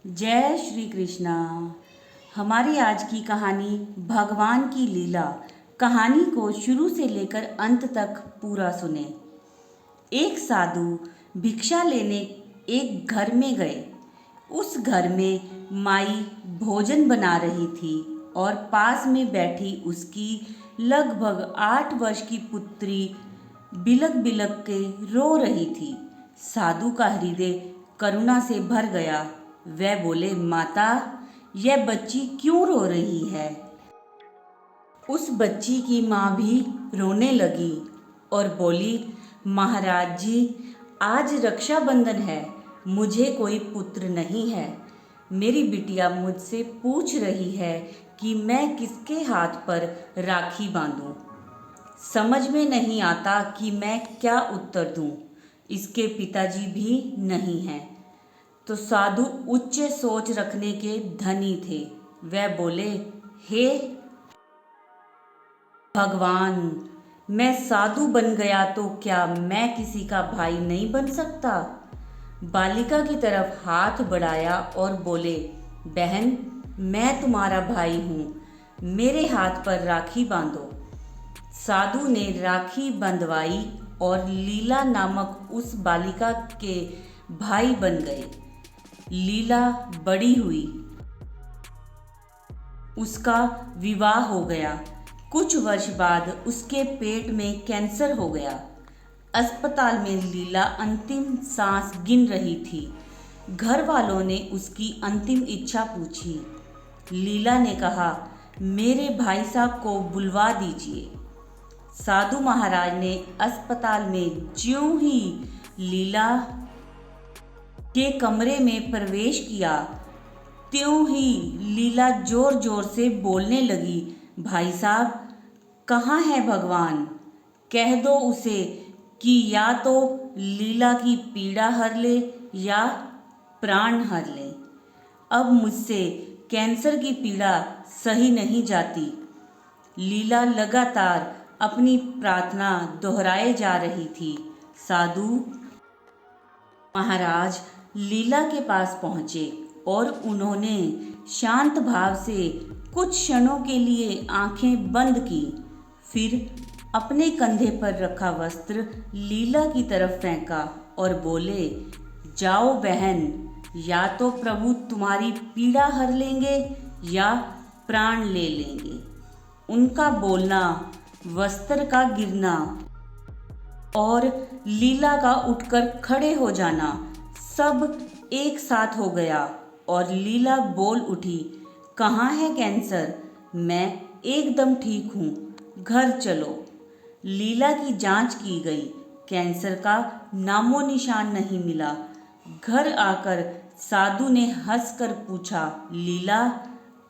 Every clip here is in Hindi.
जय श्री कृष्णा। हमारी आज की कहानी भगवान की लीला। कहानी को शुरू से लेकर अंत तक पूरा सुने। एक साधु भिक्षा लेने एक घर में गए। उस घर में माई भोजन बना रही थी और पास में बैठी उसकी लगभग 8 वर्ष की पुत्री बिलक बिलक के रो रही थी। साधु का हृदय करुणा से भर गया। वह बोले, माता, यह बच्ची क्यों रो रही है? उस बच्ची की माँ भी रोने लगी और बोली, महाराज जी, आज रक्षाबंधन है, मुझे कोई पुत्र नहीं है। मेरी बिटिया मुझसे पूछ रही है कि मैं किसके हाथ पर राखी बांधूं। समझ में नहीं आता कि मैं क्या उत्तर दूं। इसके पिताजी भी नहीं हैं। तो साधु उच्च सोच रखने के धनी थे। वह बोले, हे भगवान, मैं साधु बन गया तो क्या मैं किसी का भाई नहीं बन सकता? बालिका की तरफ हाथ बढ़ाया और बोले, बहन, मैं तुम्हारा भाई हूँ, मेरे हाथ पर राखी बांधो। साधु ने राखी बंधवाई और लीला नामक उस बालिका के भाई बन गए। लीला बड़ी हुई, उसका विवाह हो गया। कुछ वर्ष बाद उसके पेट में कैंसर हो गया। अस्पताल में लीला अंतिम सांस गिन रही थी। घर वालों ने उसकी अंतिम इच्छा पूछी। लीला ने कहा, मेरे भाई साहब को बुलवा दीजिए। साधु महाराज ने अस्पताल में ज्यों ही लीला के कमरे में प्रवेश किया, त्यों ही लीला जोर जोर से बोलने लगी, भाई साहब, कहाँ है भगवान? कह दो उसे कि या तो लीला की पीड़ा हर ले या प्राण हर ले। अब मुझसे कैंसर की पीड़ा सही नहीं जाती। लीला लगातार अपनी प्रार्थना दोहराए जा रही थी। साधु महाराज लीला के पास पहुँचे और उन्होंने शांत भाव से कुछ क्षणों के लिए आंखें बंद की। फिर अपने कंधे पर रखा वस्त्र लीला की तरफ फेंका और बोले, जाओ बहन, या तो प्रभु तुम्हारी पीड़ा हर लेंगे या प्राण ले लेंगे। उनका बोलना, वस्त्र का गिरना और लीला का उठकर खड़े हो जाना सब एक साथ हो गया और लीला बोल उठी, कहाँ है कैंसर? मैं एकदम ठीक हूँ, घर चलो। लीला की जांच की गई। कैंसर का नामो निशान नहीं मिला। घर आकर साधु ने हंसकर पूछा, लीला,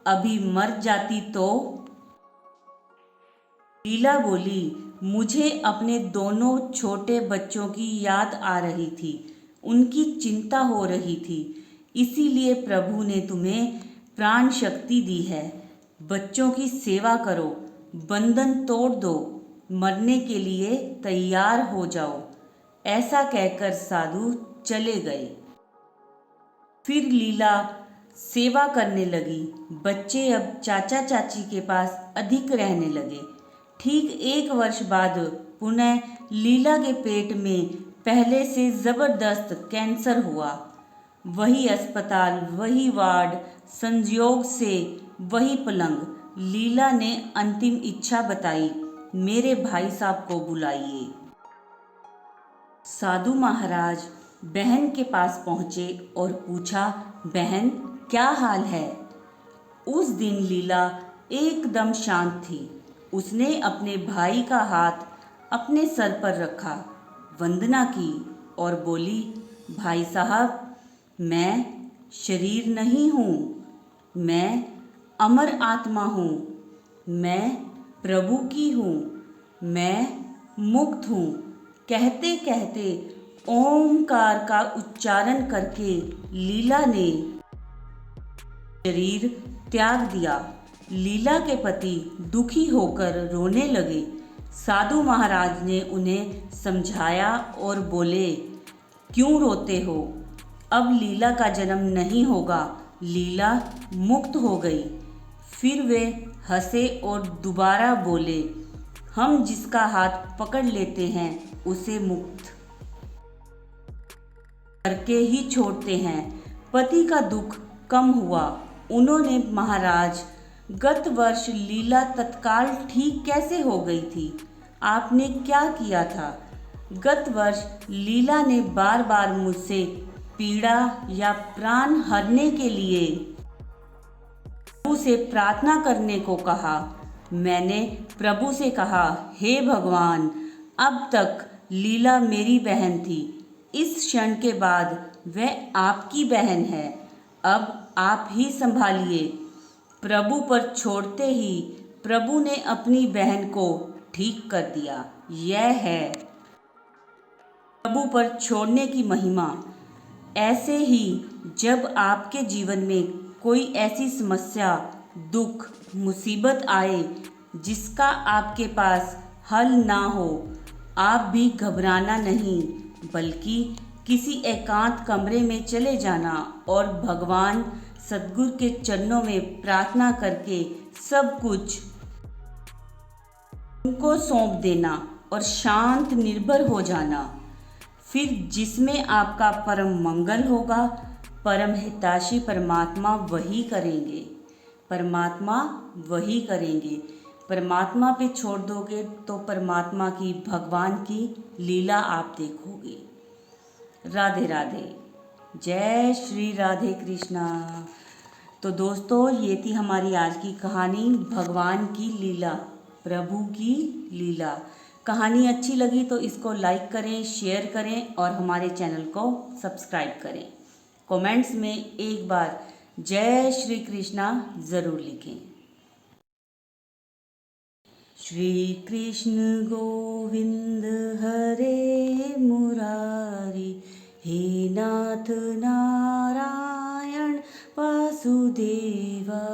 अभी मर जाती तो? लीला बोली, मुझे अपने दोनों छोटे बच्चों की याद आ रही थी, उनकी चिंता हो रही थी, इसीलिए प्रभु ने तुम्हें प्राण शक्ति दी है। बच्चों की सेवा करो, बंधन तोड़ दो, मरने के लिए तैयार हो जाओ। ऐसा कहकर साधु चले गए। फिर लीला सेवा करने लगी। बच्चे अब चाचा चाची के पास अधिक रहने लगे। ठीक 1 वर्ष बाद पुनः लीला के पेट में पहले से जबरदस्त कैंसर हुआ। वही अस्पताल, वही वार्ड, संयोग से वही पलंग। लीला ने अंतिम इच्छा बताई, मेरे भाई साहब को बुलाइए। साधु महाराज बहन के पास पहुँचे और पूछा, बहन, क्या हाल है? उस दिन लीला एकदम शांत थी। उसने अपने भाई का हाथ अपने सर पर रखा, वंदना की और बोली, भाई साहब, मैं शरीर नहीं हूँ, मैं अमर आत्मा हूँ, मैं प्रभु की हूँ, मैं मुक्त हूँ। कहते कहते ओमकार का उच्चारण करके लीला ने शरीर त्याग दिया। लीला के पति दुखी होकर रोने लगे। साधु महाराज ने उन्हें समझाया और बोले, क्यों रोते हो? अब लीला का जन्म नहीं होगा, लीला मुक्त हो गई। फिर वे हंसे और दोबारा बोले, हम जिसका हाथ पकड़ लेते हैं उसे मुक्त करके ही छोड़ते हैं। पति का दुख कम हुआ। उन्होंने महाराज, गत वर्ष लीला तत्काल ठीक कैसे हो गई थी? आपने क्या किया था? गत वर्ष लीला ने बार बार मुझसे पीड़ा या प्राण हरने के लिए प्रभु से प्रार्थना करने को कहा। मैंने प्रभु से कहा, हे भगवान, अब तक लीला मेरी बहन थी, इस क्षण के बाद वह आपकी बहन है, अब आप ही संभालिए। प्रभु पर छोड़ते ही प्रभु ने अपनी बहन को ठीक कर दिया। यह है प्रभु पर छोड़ने की महिमा। ऐसे ही जब आपके जीवन में कोई ऐसी समस्या, दुख, मुसीबत आए जिसका आपके पास हल ना हो, आप भी घबराना नहीं, बल्कि किसी एकांत कमरे में चले जाना और भगवान सद्गुरु के चरणों में प्रार्थना करके सब कुछ उनको सौंप देना और शांत निर्भर हो जाना। फिर जिसमें आपका परम मंगल होगा, परम हितैषी परमात्मा वही करेंगे। परमात्मा वही करेंगे। परमात्मा पे छोड़ दोगे तो परमात्मा की, भगवान की लीला आप देखोगे। राधे राधे। जय श्री राधे कृष्णा। तो दोस्तों, ये थी हमारी आज की कहानी, भगवान की लीला, प्रभु की लीला। कहानी अच्छी लगी तो इसको लाइक करें, शेयर करें और हमारे चैनल को सब्सक्राइब करें। कमेंट्स में एक बार जय श्री कृष्णा ज़रूर लिखें। श्री कृष्ण गोविंद हरे मुरारी, हे नाथ नारायण वासुदेवा।